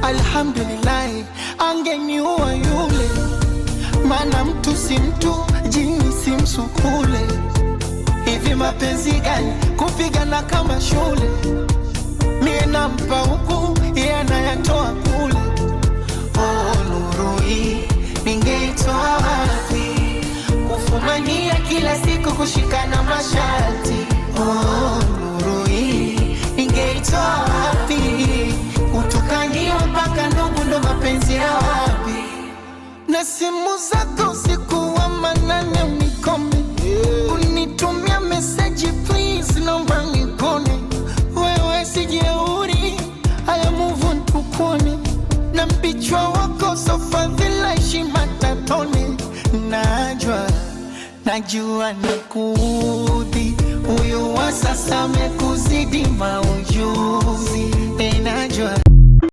Alhamdulillah, angeniua yule, maana mtu si mtu, jini si msukule. Hivi mapenzi gani kupigana kama shule? Mie nampa huku, yeye anayatoa kule. Oh, nuru hii ningeitoa wapi? Kufumania kila siku, kushikana masharti. Oh, nuru hii ningeitoa wapi? Kutukania mpaka ndugu, ndo mapenzi ya wapi? Na simu zako usiku wa manane unikome, unitumia message please, naomba nikone. Wewe si jeuri, haya move on tukone. Na mpichwa wako sofa vila heshima tatone. Najua nakuudhi, huyu wa sasa amekuzidi maujuzi. Najua